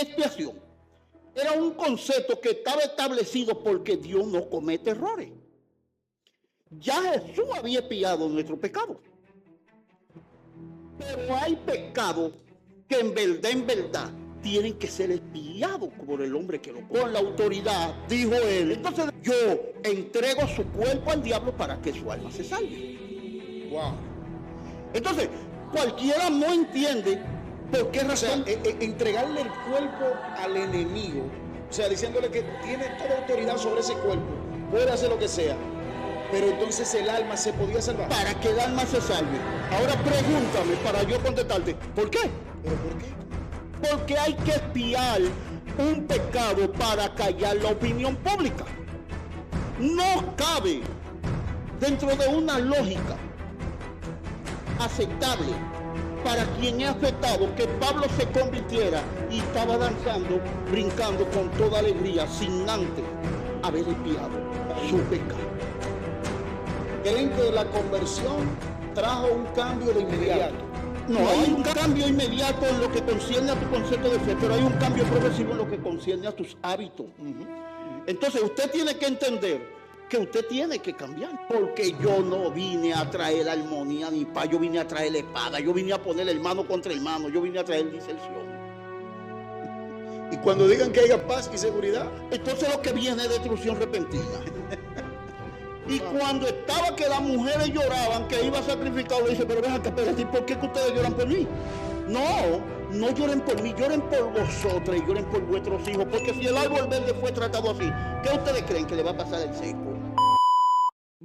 Expiación era un concepto que estaba establecido porque Dios no comete errores. Ya Jesús había expiado nuestro pecado. Pero hay pecados que en verdad tienen que ser expiados por el hombre que lo come. Con la autoridad, dijo él. Entonces yo entrego su cuerpo al diablo para que su alma se salve. Wow. Entonces, cualquiera no entiende por qué razón. O sea, entregarle el cuerpo al enemigo, o sea, diciéndole que tiene toda autoridad sobre ese cuerpo, puede hacer lo que sea, pero entonces el alma se podía salvar. Para que el alma se salve. Ahora pregúntame para yo contestarte, ¿por qué? ¿Pero por qué? Porque hay que expiar un pecado para callar la opinión pública. No cabe dentro de una lógica aceptable para quien es afectado que Pablo se convirtiera y estaba danzando, brincando con toda alegría sin antes haber expiado su pecado. ¿Creen que la conversión trajo un cambio de inmediato? No hay un cambio inmediato en lo que concierne a tu concepto de fe, pero hay un cambio progresivo en lo que concierne a tus hábitos. Entonces usted tiene que entender que usted tiene que cambiar, porque yo no vine a traer armonía ni paz, yo vine a traer espada, yo vine a poner hermano contra hermano, yo vine a traer disensión. Y cuando digan que haya paz y seguridad, entonces lo que viene es destrucción repentina. Y cuando estaba que las mujeres lloraban que iba a sacrificar, le dice, pero ven acá, ¿por qué que ustedes lloran por mí? No lloren por mí, lloren por vosotros y lloren por vuestros hijos, porque si el árbol verde fue tratado así, ¿qué ustedes creen que le va a pasar al seco?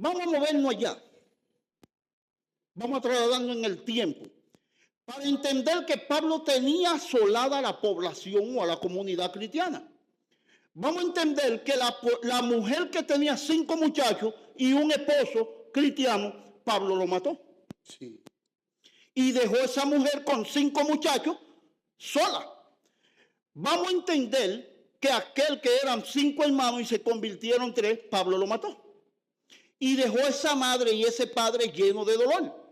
Vamos a movernos allá. Vamos a trasladarnos en el tiempo. Para entender que Pablo tenía asolada a la población o a la comunidad cristiana. Vamos a entender que la mujer que tenía 5 muchachos y un esposo cristiano, Pablo lo mató. sí. Y dejó a esa mujer con 5 muchachos sola. Vamos a entender que aquel que eran 5 hermanos y se convirtieron 3, Pablo lo mató. Y dejó a esa madre y ese padre lleno de dolor.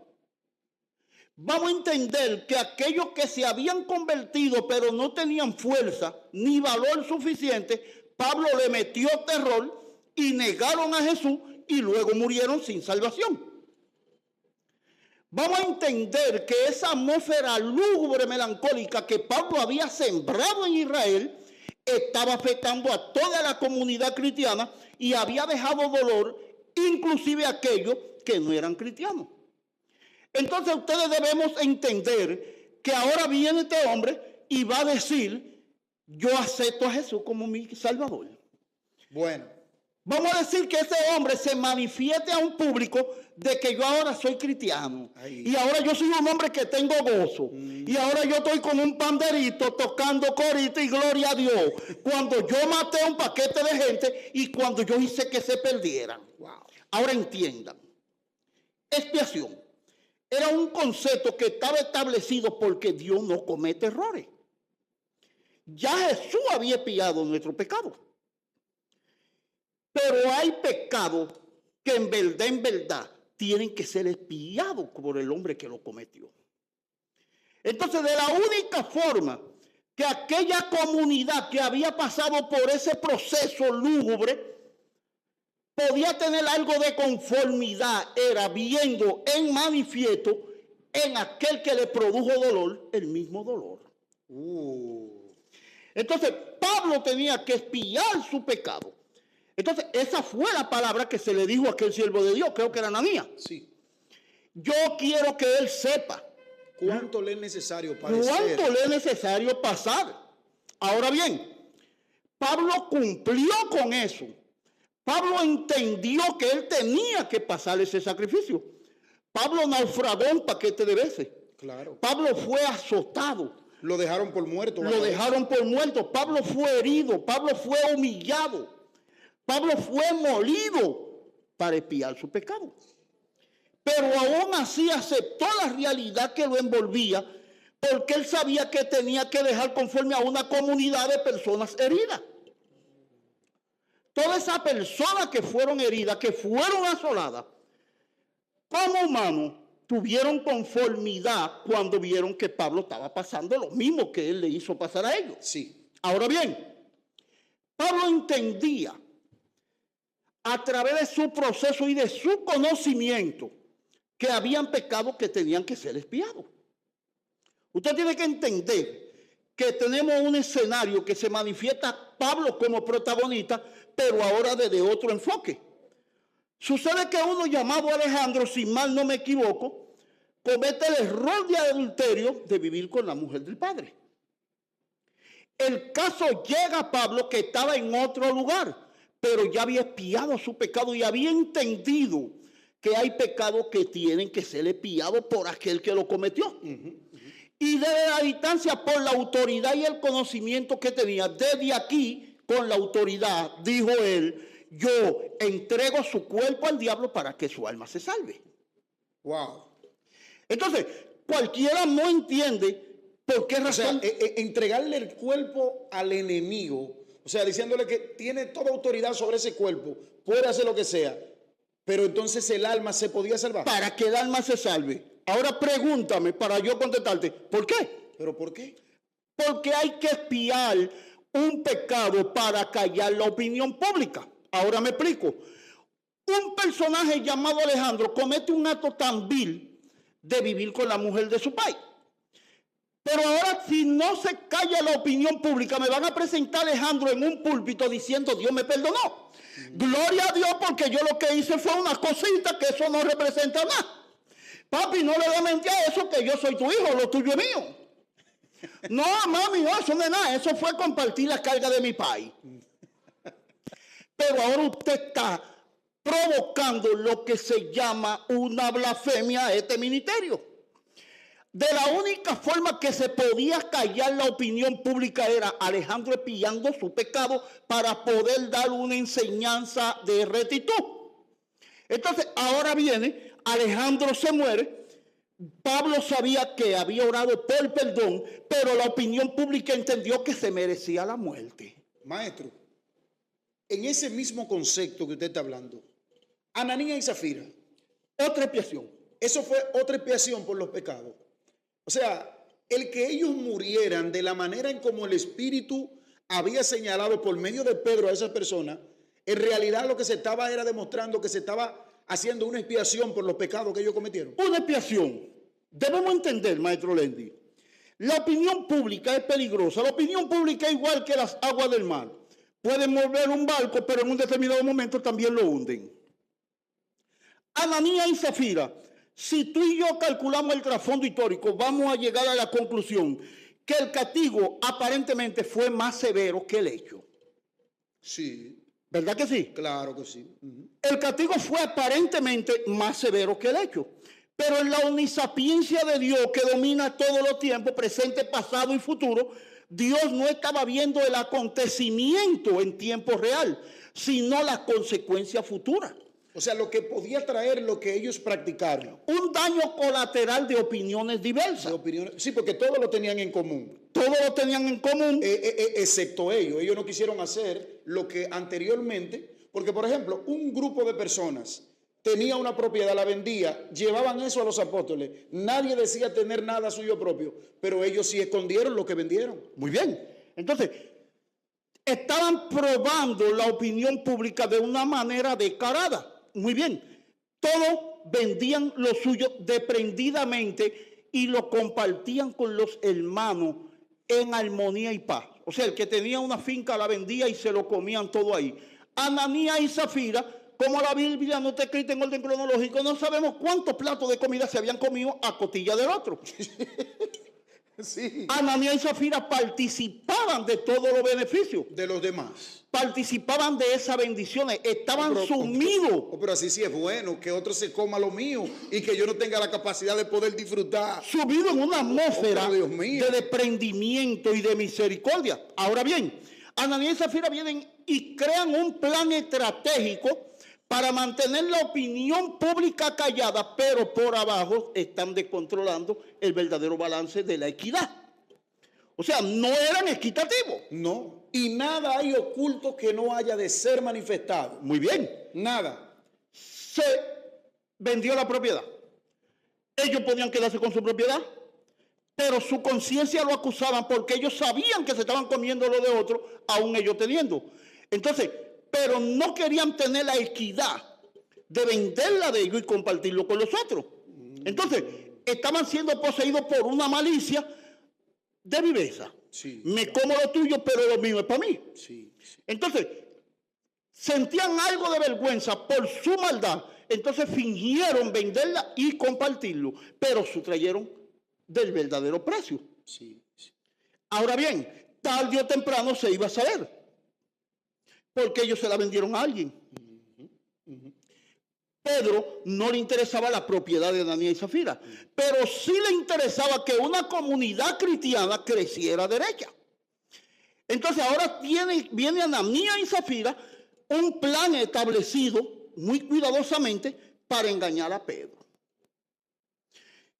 Vamos a entender que aquellos que se habían convertido pero no tenían fuerza ni valor suficiente, Pablo le metió terror y negaron a Jesús y luego murieron sin salvación. Vamos a entender que esa atmósfera lúgubre, melancólica que Pablo había sembrado en Israel estaba afectando a toda la comunidad cristiana y había dejado dolor inclusive a aquellos que no eran cristianos. Entonces ustedes debemos entender que ahora viene este hombre y va a decir, yo acepto a Jesús como mi Salvador. Bueno. Vamos a decir que ese hombre se manifieste a un público de que yo ahora soy cristiano. Ay. Y ahora yo soy un hombre que tengo gozo. Y ahora yo estoy con un panderito tocando corito y gloria a Dios. Cuando yo maté a un paquete de gente y cuando yo hice que se perdieran. Wow. Ahora entiendan. Expiación era un concepto que estaba establecido porque Dios no comete errores. Ya Jesús había expiado nuestro pecado. Pero hay pecados que en verdad tienen que ser expiados por el hombre que lo cometió. Entonces, de la única forma que aquella comunidad que había pasado por ese proceso lúgubre podía tener algo de conformidad era viendo en manifiesto en aquel que le produjo dolor, el mismo dolor. Entonces, Pablo tenía que expiar su pecado. Entonces, esa fue la palabra que se le dijo a aquel siervo de Dios, creo que era Ananías. Sí. Yo quiero que él sepa ¿Cuánto le es necesario padecer? ¿Cuánto le es necesario pasar? Ahora bien, Pablo cumplió con eso. Pablo entendió que él tenía que pasar ese sacrificio. Pablo naufragó un paquete de veces. Claro. Pablo fue azotado. Lo dejaron por muerto. Lo dejaron por muerto. Pablo fue herido. Pablo fue humillado. Pablo fue molido para expiar su pecado. Pero aún así aceptó la realidad que lo envolvía porque él sabía que tenía que dejar conforme a una comunidad de personas heridas. Todas esas personas que fueron heridas, que fueron asoladas, como humanos, tuvieron conformidad cuando vieron que Pablo estaba pasando lo mismo que él le hizo pasar a ellos. Sí. Ahora bien, Pablo entendía a través de su proceso y de su conocimiento que habían pecados que tenían que ser expiados. Usted tiene que entender que tenemos un escenario que se manifiesta Pablo como protagonista, pero ahora desde otro enfoque. Sucede que uno llamado Alejandro, si mal no me equivoco, comete el error de adulterio de vivir con la mujer del padre. El caso llega a Pablo, que estaba en otro lugar, pero ya había expiado su pecado y había entendido que hay pecados que tienen que ser expiados por aquel que lo cometió. Y desde la distancia, por la autoridad y el conocimiento que tenía, desde aquí, con la autoridad, dijo él, yo entrego su cuerpo al diablo para que su alma se salve. Wow. Entonces, cualquiera no entiende por qué razón. O sea, entregarle el cuerpo al enemigo, o sea, diciéndole que tiene toda autoridad sobre ese cuerpo, puede hacer lo que sea, pero entonces el alma se podía salvar. Para que el alma se salve. Ahora pregúntame para yo contestarte, ¿por qué? ¿Pero por qué? Porque hay que expiar un pecado para callar la opinión pública. Ahora me explico. Un personaje llamado Alejandro comete un acto tan vil de vivir con la mujer de su país. Pero ahora, si no se calla la opinión pública, me van a presentar a Alejandro en un púlpito diciendo, Dios me perdonó. Gloria a Dios, porque yo lo que hice fue una cosita, que eso no representa nada. Papi, no le dé mentira a eso, que yo soy tu hijo, lo tuyo es mío. No, mami, no, eso no es nada. Eso fue compartir la carga de mi país. Pero ahora usted está provocando lo que se llama una blasfemia a este ministerio. De la única forma que se podía callar la opinión pública era Alejandro expiando su pecado para poder dar una enseñanza de rectitud. Entonces, ahora viene, Alejandro se muere, Pablo sabía que había orado por perdón, pero la opinión pública entendió que se merecía la muerte. Maestro, en ese mismo concepto que usted está hablando, Ananías y Zafira, otra expiación. Eso fue otra expiación por los pecados. O sea, el que ellos murieran de la manera en como el Espíritu había señalado por medio de Pedro a esas personas, en realidad lo que se estaba era demostrando que se estaba haciendo una expiación por los pecados que ellos cometieron. Una expiación. Debemos entender, maestro Lendi, la opinión pública es peligrosa. La opinión pública es igual que las aguas del mar. Pueden mover un barco, pero en un determinado momento también lo hunden. Ananías y Zafira, si tú y yo calculamos el trasfondo histórico, vamos a llegar a la conclusión que el castigo aparentemente fue más severo que el hecho. Sí. ¿Verdad que sí? Claro que sí. El castigo fue aparentemente más severo que el hecho. Pero en la omnisapiencia de Dios, que domina todos los tiempos, presente, pasado y futuro, Dios no estaba viendo el acontecimiento en tiempo real, sino las consecuencias futuras. O sea, lo que podía traer lo que ellos practicaron. Un daño colateral de opiniones diversas. Sí, porque todos lo tenían en común. Todos lo tenían en común. Excepto ellos. Ellos no quisieron hacer lo que anteriormente, porque por ejemplo, un grupo de personas tenía una propiedad, la vendía, llevaban eso a los apóstoles. Nadie decía tener nada suyo propio, pero ellos sí escondieron lo que vendieron. Muy bien. Entonces, estaban probando la opinión pública de una manera descarada. Muy bien, todos vendían lo suyo desprendidamente y lo compartían con los hermanos en armonía y paz. O sea, el que tenía una finca la vendía y se lo comían todo ahí. Ananías y Zafira, como la Biblia no está escrita en orden cronológico, no sabemos cuántos platos de comida se habían comido a costilla del otro. Sí. Ananías y Zafira participaban de todos los beneficios. De los demás. Participaban de esas bendiciones, estaban sumidos. Pero así sí es bueno, que otro se coma lo mío y que yo no tenga la capacidad de poder disfrutar. Subido en una atmósfera de desprendimiento y de misericordia. Ahora bien, Ananías y Zafira vienen y crean un plan estratégico para mantener la opinión pública callada, pero por abajo están descontrolando el verdadero balance de la equidad. O sea, no eran equitativos. No. Y nada hay oculto que no haya de ser manifestado. Muy bien. Nada. Se vendió la propiedad. Ellos podían quedarse con su propiedad. pero su conciencia lo acusaban porque ellos sabían que se estaban comiendo lo de otro, aún ellos teniendo. Entonces, pero no querían tener la equidad de venderla de ellos y compartirlo con los otros. Entonces, estaban siendo poseídos por una malicia de viveza. Sí, me como lo tuyo, pero lo mío es para mí. Sí, sí. Entonces, sentían algo de vergüenza por su maldad. Entonces fingieron venderla y compartirlo, pero sustrayeron del verdadero precio. Sí, sí. Ahora bien, tarde o temprano se iba a saber, porque ellos se la vendieron a alguien. Pedro no le interesaba la propiedad de Ananías y Zafira, pero sí le interesaba que una comunidad cristiana creciera derecha. Entonces ahora viene Ananías y Zafira, un plan establecido muy cuidadosamente para engañar a Pedro.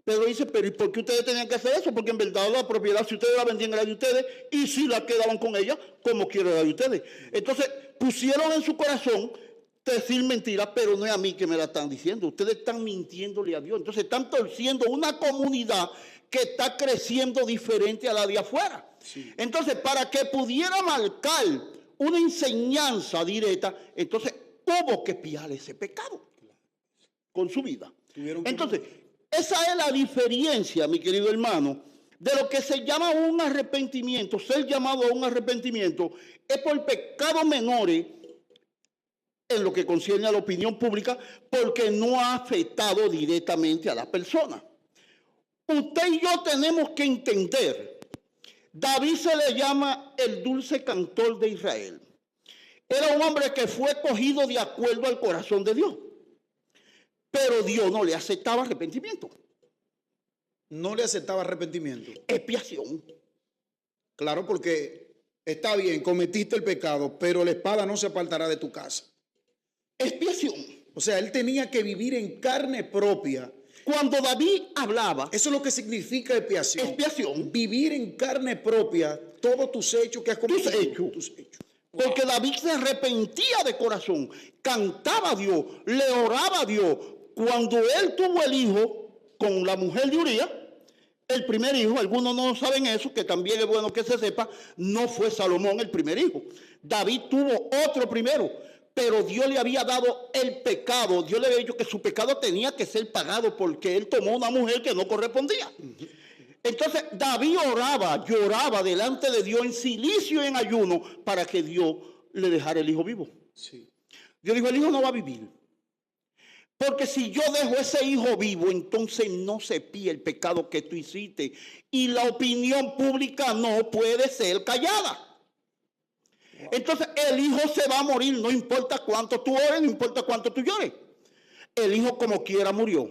Pedro dice, pero ¿y por qué ustedes tenían que hacer eso? Porque en verdad la propiedad, si ustedes la vendían, era de ustedes, y si la quedaban con ella, como quiera era de ustedes. Entonces pusieron en su corazón decir mentiras, pero no es a mí que me la están diciendo. Ustedes están mintiéndole a Dios. Entonces están torciendo una comunidad que está creciendo diferente a la de afuera. Sí. Entonces, para que pudiera marcar una enseñanza directa, entonces tuvo que espiar ese pecado con su vida. Entonces, esa es la diferencia, mi querido hermano, de lo que se llama un arrepentimiento. Ser llamado a un arrepentimiento es por pecados menores en lo que concierne a la opinión pública, porque no ha afectado directamente a la persona. Usted y yo tenemos que entender, David se le llama el dulce cantor de Israel. Era un hombre que fue cogido de acuerdo al corazón de Dios, pero Dios no le aceptaba arrepentimiento. No le aceptaba arrepentimiento. Expiación. Claro, porque está bien, cometiste el pecado, pero la espada no se apartará de tu casa. Expiación. O sea, él tenía que vivir en carne propia. Cuando David hablaba, eso es lo que significa expiación. Expiación. Vivir en carne propia todos tus hechos que has cometido. Tus hechos. Porque David se arrepentía de corazón, cantaba a Dios, le oraba a Dios. Cuando él tuvo el hijo con la mujer de Urías, el primer hijo, algunos no saben eso, que también es bueno que se sepa, no fue Salomón el primer hijo. David tuvo otro primero, pero Dios le había dado el pecado. Dios le había dicho que su pecado tenía que ser pagado porque él tomó una mujer que no correspondía. Entonces David oraba, lloraba delante de Dios en silicio y en ayuno para que Dios le dejara el hijo vivo. Sí. Dios dijo, el hijo no va a vivir. Porque si yo dejo ese hijo vivo, entonces no se pide el pecado que tú hiciste. Y la opinión pública no puede ser callada. Wow. Entonces el hijo se va a morir, no importa cuánto tú ores, no importa cuánto tú llores. El hijo como quiera murió.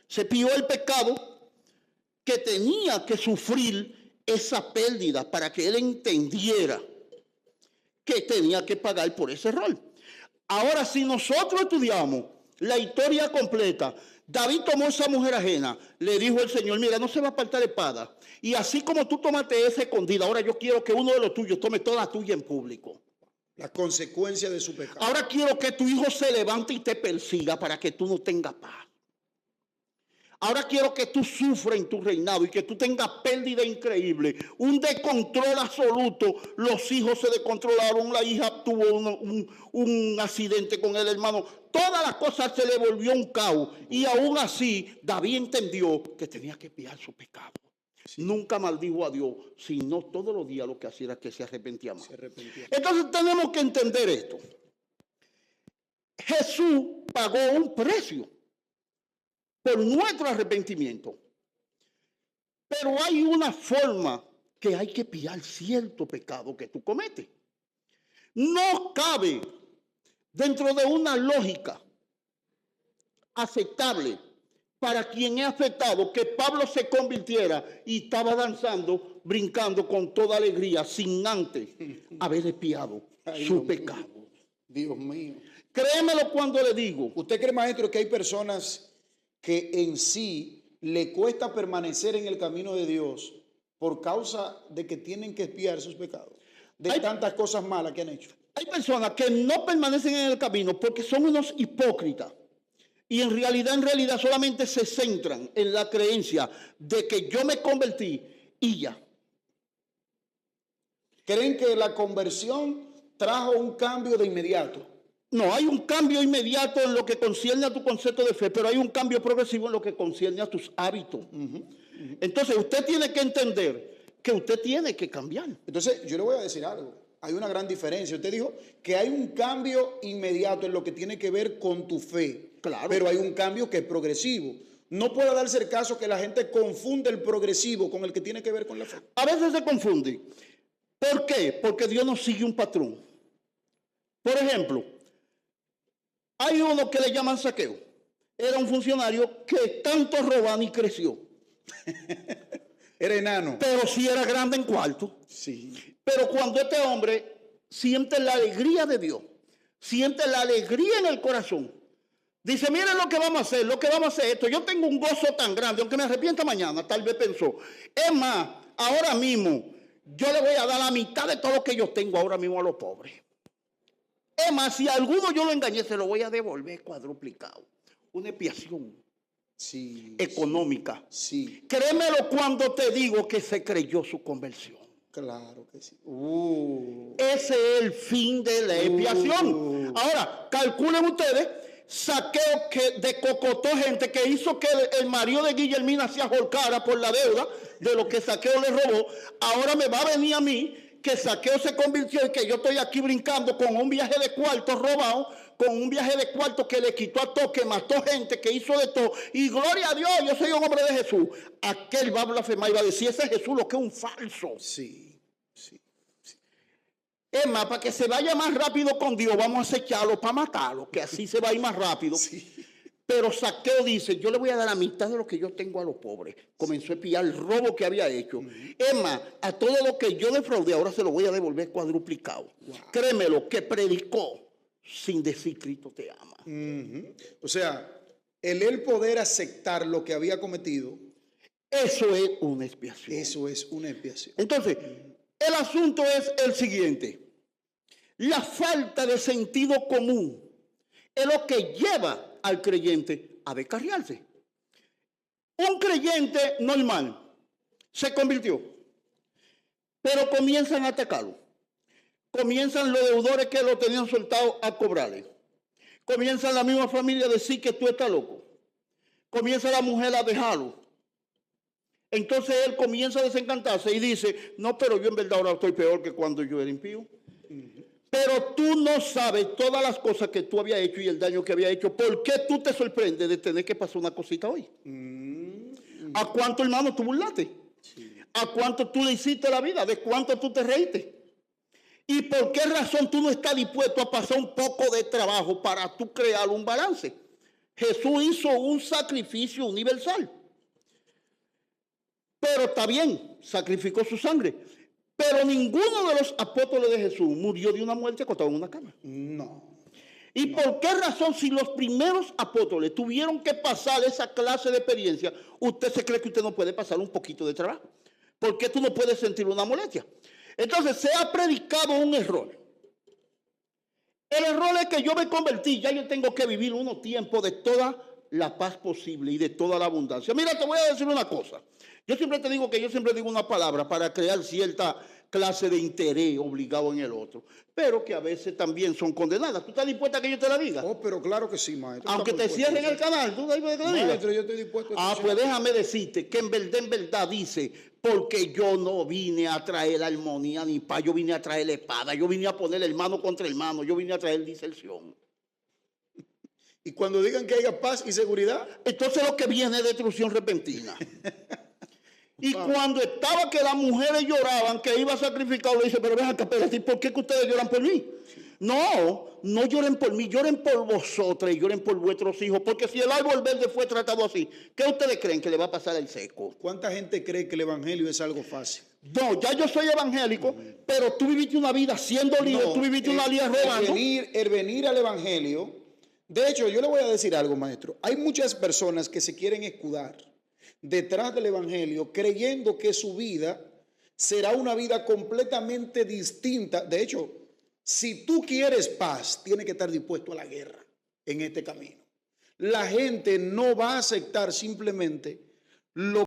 Se pidió el pecado que tenía que sufrir esa pérdida para que él entendiera que tenía que pagar por ese rol. Ahora, si nosotros estudiamos la historia completa, David tomó esa mujer ajena, le dijo el Señor, mira, no se va a apartar espada. Y así como tú tomaste esa escondida, ahora yo quiero que uno de los tuyos tome toda la tuya en público. La consecuencia de su pecado. Ahora quiero que tu hijo se levante y te persiga para que tú no tengas paz. Ahora quiero que tú sufras en tu reinado y que tú tengas pérdida increíble, un descontrol absoluto. Los hijos se descontrolaron, la hija tuvo un accidente con el hermano. Todas las cosas se le volvió un caos. Y aún así, David entendió que tenía que expiar su pecado. Sí. Nunca maldijo a Dios, sino todos los días lo que hacía era que se arrepentía más. Entonces tenemos que entender esto. Jesús pagó un precio por nuestro arrepentimiento. Pero hay una forma que hay que expiar cierto pecado que tú cometes. No cabe dentro de una lógica aceptable para quien es afectado que Pablo se convirtiera y estaba danzando, brincando con toda alegría sin antes haber expiado su pecado. Dios mío. Créemelo cuando le digo. ¿Usted cree, maestro, que hay personas que en sí le cuesta permanecer en el camino de Dios por causa de que tienen que expiar sus pecados? De tantas cosas malas que han hecho. Hay personas que no permanecen en el camino porque son unos hipócritas y en realidad solamente se centran en la creencia de que yo me convertí y ya. ¿Creen que la conversión trajo un cambio de inmediato? No, hay un cambio inmediato en lo que concierne a tu concepto de fe, pero hay un cambio progresivo en lo que concierne a tus hábitos. Entonces, usted tiene que entender que usted tiene que cambiar. Entonces, yo le voy a decir algo. Hay una gran diferencia. Usted dijo que hay un cambio inmediato en lo que tiene que ver con tu fe. Claro. Pero hay un cambio que es progresivo. No puede darse el caso que la gente confunde el progresivo con el que tiene que ver con la fe. A veces se confunde. ¿Por qué? Porque Dios no sigue un patrón. Por ejemplo, hay uno que le llaman Zaqueo. Era un funcionario que tanto robaba ni creció. Era enano. Pero sí era grande en cuarto. Sí. Pero cuando este hombre siente la alegría de Dios, siente la alegría en el corazón, dice, miren lo que vamos a hacer, esto. Yo tengo un gozo tan grande, aunque me arrepienta mañana, tal vez pensó. Es más, ahora mismo, yo le voy a dar la mitad de todo lo que yo tengo ahora mismo a los pobres. Es más, si a alguno yo lo engañé, se lo voy a devolver cuadruplicado. Una expiación económica. Sí. Créemelo cuando te digo que se creyó su conversión. Claro que sí. Ese es el fin de la expiación. Ahora, calculen ustedes, Zaqueo que decocotó gente que hizo que el marido de Guillermina se ahorcara por la deuda de lo que Zaqueo le robó. Ahora me va a venir a mí que Zaqueo se convirtió y que yo estoy aquí brincando con un viaje de cuarto robado, con un viaje de cuarto que le quitó a todo, que mató gente, que hizo de todo. Y gloria a Dios, yo soy un hombre de Jesús. Aquel va a blasfemar y va a decir, ese es Jesús lo que es un falso. Sí. Es más, para que se vaya más rápido con Dios, vamos a acecharlo para matarlo, que así se va a ir más rápido. Sí. Pero Zaqueo dice, yo le voy a dar la mitad de lo que yo tengo a los pobres. Comenzó a espiar el robo que había hecho. Es más, a todo lo que yo defraudé, ahora se lo voy a devolver cuadruplicado. Wow. Créemelo, que predicó sin decir Cristo te ama. O sea, el poder aceptar lo que había cometido. Eso es una expiación. Eso es una expiación. Entonces, el asunto es el siguiente. La falta de sentido común es lo que lleva al creyente a descarriarse. Un creyente normal se convirtió, pero comienzan a atacarlo. Comienzan los deudores que lo tenían soltado a cobrarle. Comienzan la misma familia a decir que tú estás loco. Comienza la mujer a dejarlo. Entonces él comienza a desencantarse y dice, no, pero yo en verdad ahora estoy peor que cuando yo era impío. Pero tú no sabes todas las cosas que tú habías hecho y el daño que había hecho. ¿Por qué tú te sorprendes de tener que pasar una cosita hoy? ¿A cuánto, hermano, tú burlaste? Sí. ¿A cuánto tú le hiciste la vida? ¿De cuánto tú te reíste? ¿Y por qué razón tú no estás dispuesto a pasar un poco de trabajo para tú crear un balance? Jesús hizo un sacrificio universal. Pero está bien, sacrificó su sangre. Pero ninguno de los apóstoles de Jesús murió de una muerte acostado en una cama. No. ¿Y por qué razón, si los primeros apóstoles tuvieron que pasar esa clase de experiencia, usted se cree que usted no puede pasar un poquito de trabajo? ¿Por qué tú no puedes sentir una molestia? Entonces se ha predicado un error. El error es que yo me convertí, ya yo tengo que vivir unos tiempos de toda la paz posible y de toda la abundancia. Mira, te voy a decir una cosa. Yo siempre te digo que yo siempre digo una palabra para crear cierta clase de interés obligado en el otro, pero que a veces también son condenadas. ¿Tú estás dispuesta a que yo te la diga? Oh, pero claro que sí, maestro. Aunque te cierren el canal, ¿tú estás dispuesta a que te la diga? Maestro, yo estoy dispuesto a pues déjame decirte que en verdad dice, porque yo no vine a traer armonía ni paz, yo vine a traer la espada, yo vine a poner hermano contra hermano, yo vine a traer disensión. Y cuando digan que haya paz y seguridad, entonces lo que viene es destrucción repentina. Y cuando estaba que las mujeres lloraban, que iba a sacrificar, le dice, pero ven acá, espérate, ¿por qué que ustedes lloran por mí? No lloren por mí, lloren por vosotras y lloren por vuestros hijos, porque si el árbol verde fue tratado así, ¿qué ustedes creen que le va a pasar al seco? ¿Cuánta gente cree que el evangelio es algo fácil? No, ya yo soy evangélico, pero tú viviste una vida siendo líder, tú viviste una vida robando. El venir al evangelio, de hecho, yo le voy a decir algo, maestro. Hay muchas personas que se quieren escudar detrás del evangelio creyendo que su vida será una vida completamente distinta. De hecho, si tú quieres paz, tienes que estar dispuesto a la guerra en este camino. La gente no va a aceptar simplemente lo